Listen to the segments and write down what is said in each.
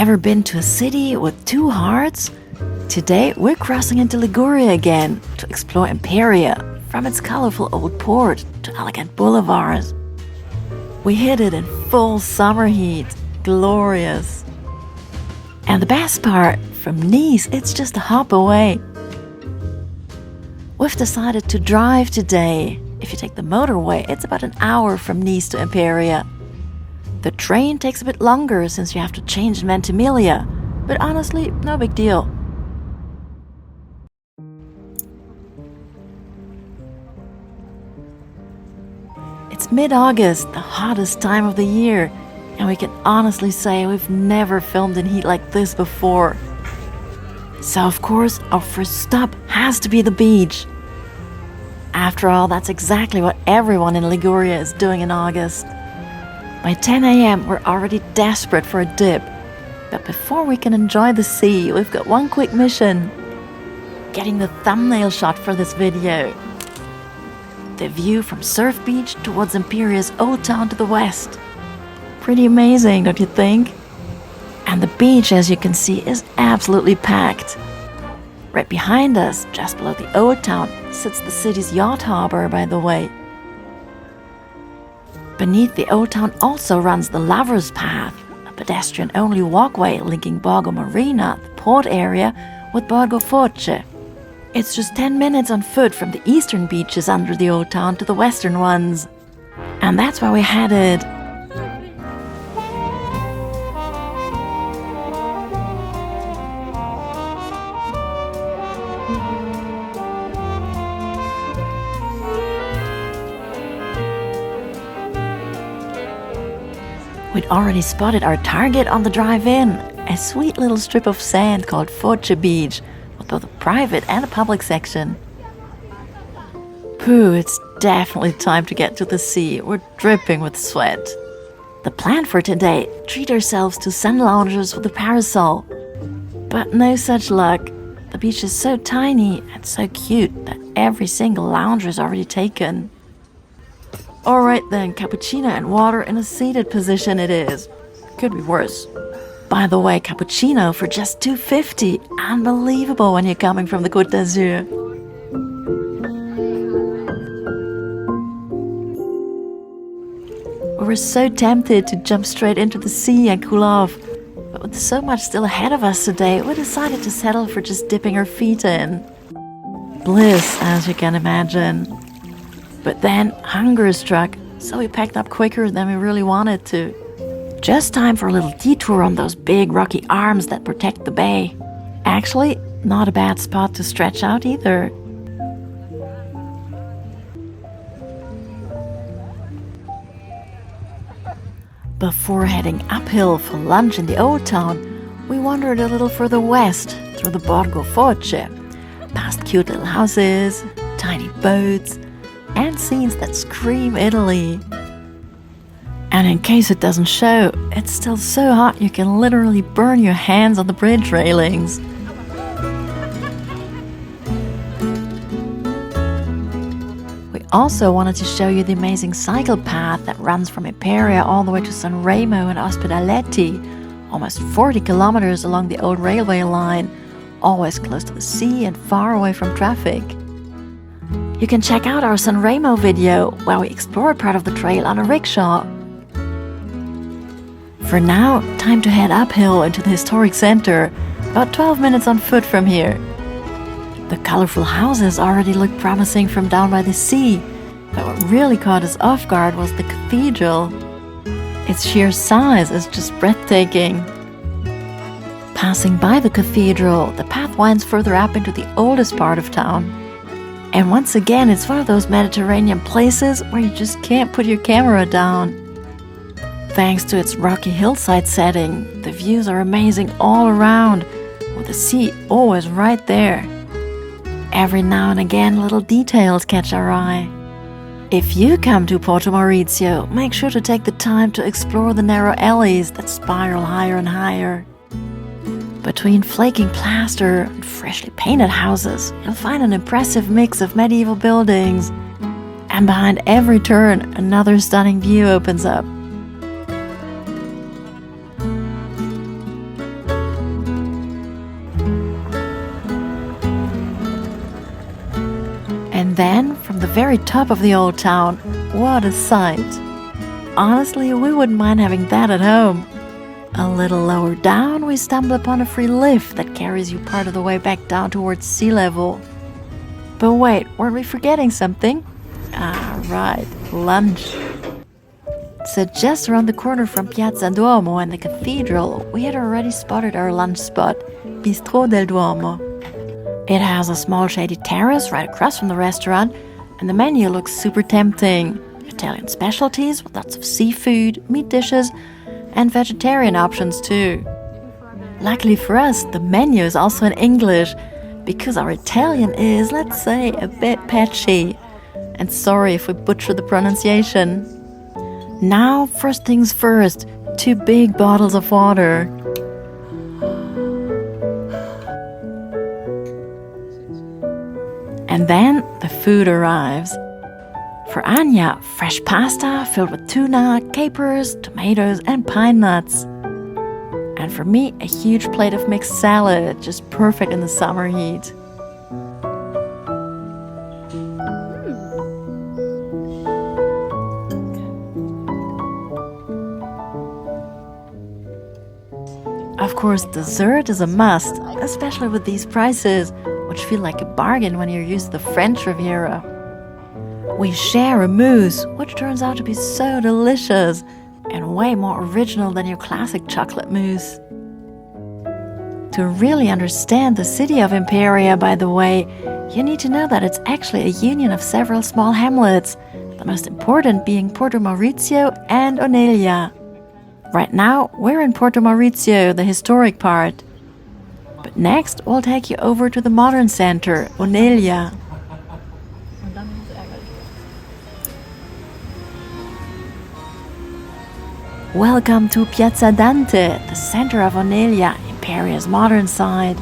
Ever been to a city with two hearts? Today we're crossing into Liguria again to explore Imperia, from its colorful old port to elegant boulevards. We hit it in full summer heat, glorious. And the best part, from Nice it's just a hop away. We've decided to drive today. If you take the motorway, it's about an hour from Nice to Imperia. The train takes a bit longer since you have to change in Ventimiglia, but honestly, no big deal. It's mid-August, the hottest time of the year, and we can honestly say we've never filmed in heat like this before. So of course, our first stop has to be the beach. After all, that's exactly what everyone in Liguria is doing in August. By 10 a.m. we're already desperate for a dip. But before we can enjoy the sea, we've got one quick mission. Getting the thumbnail shot for this video. The view from Surf Beach towards Imperia's old town to the west. Pretty amazing, don't you think? And the beach, as you can see, is absolutely packed. Right behind us, just below the old town, sits the city's yacht harbor, by the way. Beneath the old town also runs the Lover's Path, a pedestrian-only walkway linking Borgo Marina, the port area, with 𝗙𝗏𝗡𝗥𝗡. It's just 10 minutes on foot from the eastern beaches under the old town to the western ones. And that's where we're headed. We'd already spotted our target on the drive-in, a sweet little strip of sand called 𝗙𝗡𝗥𝗡 Beach, with both a private and a public section. Phew, it's definitely time to get to the sea. We're dripping with sweat. The plan for today, treat ourselves to sun loungers with a parasol. But no such luck. The beach is so tiny and so cute that every single lounger is already taken. Alright then, cappuccino and water in a seated position it is. Could be worse. By the way, cappuccino for just $2.50. Unbelievable when you're coming from the Côte d'Azur. We were so tempted to jump straight into the sea and cool off. But with so much still ahead of us today, we decided to settle for just dipping our feet in. Bliss, as you can imagine. But then hunger struck, so we packed up quicker than we really wanted to. Just time for a little detour on those big rocky arms that protect the bay. Actually, not a bad spot to stretch out either. Before heading uphill for lunch in the old town, we wandered a little further west through the 𝗙𝗏𝗡𝗥𝗡, past cute little houses, tiny boats, and scenes that scream Italy. And in case it doesn't show, it's still so hot you can literally burn your hands on the bridge railings. We also wanted to show you the amazing cycle path that runs from Imperia all the way to San Remo and 𝗙𝗏𝗏𝗏𝗏, almost 40 kilometers along the old railway line, always close to the sea and far away from traffic. You can check out our San Remo video, where we explored part of the trail on a rickshaw. For now, time to head uphill into the historic center, about 12 minutes on foot from here. The colorful houses already look promising from down by the sea, but what really caught us off guard was the cathedral. Its sheer size is just breathtaking. Passing by the cathedral, the path winds further up into the oldest part of town. And once again, it's one of those Mediterranean places where you just can't put your camera down. Thanks to its rocky hillside setting, the views are amazing all around, with the sea always right there. Every now and again, little details catch our eye. If you come to Porto Maurizio, make sure to take the time to explore the narrow alleys that spiral higher and higher. Between flaking plaster and freshly painted houses, you'll find an impressive mix of medieval buildings. And behind every turn, another stunning view opens up. And then, from the very top of the old town, what a sight! Honestly, we wouldn't mind having that at home. A little lower down, we stumble upon a free lift that carries you part of the way back down towards sea level. But wait, weren't we forgetting something? Ah, right, lunch. So just around the corner from Piazza Duomo and the cathedral, we had already spotted our lunch spot, Bistro del Duomo. It has a small shady terrace right across from the restaurant, and the menu looks super tempting. Italian specialties with lots of seafood, meat dishes, and vegetarian options too. Luckily for us, the menu is also in English, because our Italian is, let's say, a bit patchy. And sorry if we butcher the pronunciation. Now, first things first, 2 big bottles of water. And then the food arrives. For Anja, fresh pasta filled with tuna, capers, tomatoes, and pine nuts. And for me, a huge plate of mixed salad, just perfect in the summer heat. Of course, dessert is a must, especially with these prices, which feel like a bargain when you're used to the French Riviera. We share a mousse, which turns out to be so delicious and way more original than your classic chocolate mousse. To really understand the city of Imperia, by the way, you need to know that it's actually a union of several small hamlets, the most important being Porto Maurizio and Oneglia. Right now, we're in Porto Maurizio, the historic part. But next, we'll take you over to the modern center, Oneglia. Welcome to Piazza Dante, the center of Oneglia, Imperia's modern side.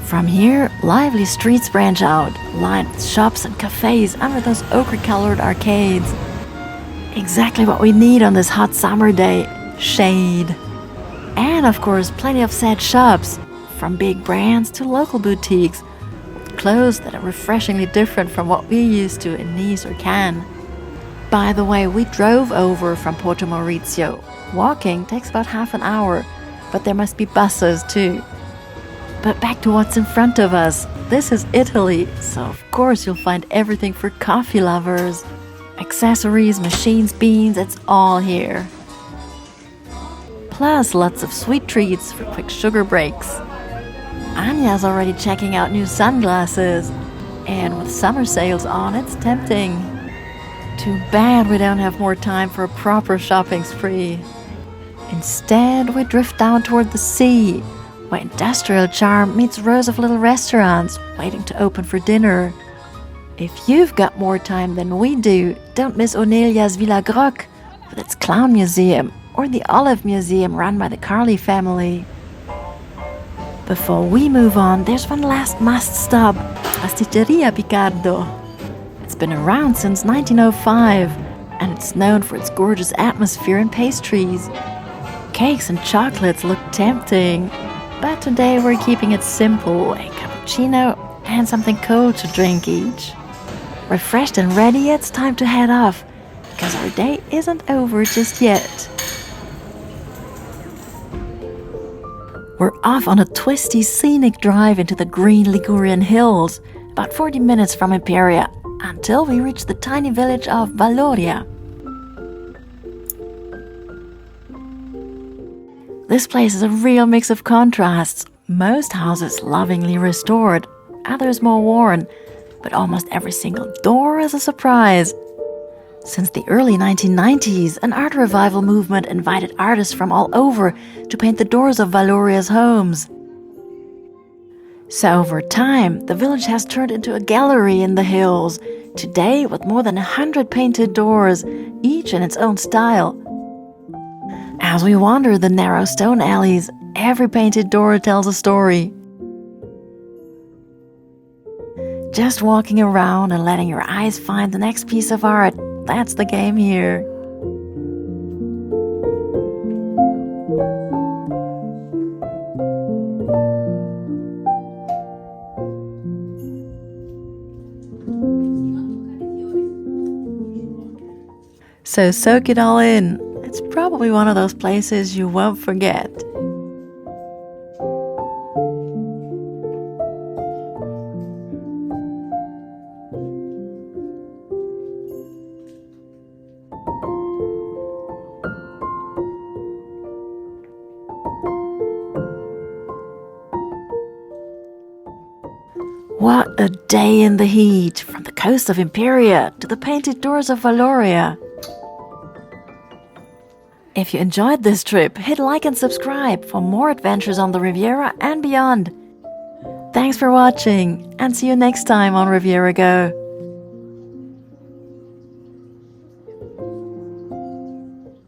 From here, lively streets branch out, lined with shops and cafés under those ochre-colored arcades. Exactly what we need on this hot summer day, shade. And of course, plenty of sad shops, from big brands to local boutiques, with clothes that are refreshingly different from what we're used to in Nice or Cannes. By the way, we drove over from Porto Maurizio. Walking takes about half an hour, but there must be buses too. But back to what's in front of us. This is Italy, so of course you'll find everything for coffee lovers. Accessories, machines, beans, it's all here. Plus lots of sweet treats for quick sugar breaks. Anja's already checking out new sunglasses, and with summer sales on, it's tempting. Too bad we don't have more time for a proper shopping spree. Instead, we drift down toward the sea, where industrial charm meets rows of little restaurants waiting to open for dinner. If you've got more time than we do, don't miss Oneglia's Villa Groc with its clown museum, or the olive museum run by the Carli family. Before we move on, there's one last must stop, Pasticceria Picardo. It's been around since 1905, and it's known for its gorgeous atmosphere and pastries. Cakes and chocolates look tempting, but today we're keeping it simple, a cappuccino and something cold to drink each. Refreshed and ready, it's time to head off, because our day isn't over just yet. We're off on a twisty, scenic drive into the green Ligurian hills, about 40 minutes from Imperia, until we reach the tiny village of Valloria. This place is a real mix of contrasts. Most houses lovingly restored, others more worn, but almost every single door is a surprise. Since the early 1990s, an art revival movement invited artists from all over to paint the doors of Valloria's homes. So over time, the village has turned into a gallery in the hills, today with more than 100 painted doors, each in its own style. As we wander the narrow stone alleys, every painted door tells a story. Just walking around and letting your eyes find the next piece of art, that's the game here. So soak it all in. It's probably one of those places you won't forget. What a day in the heat, from the coast of Imperia to the painted doors of Valloria. If you enjoyed this trip, hit like and subscribe for more adventures on the Riviera and beyond. Thanks for watching, and see you next time on Riviera Go.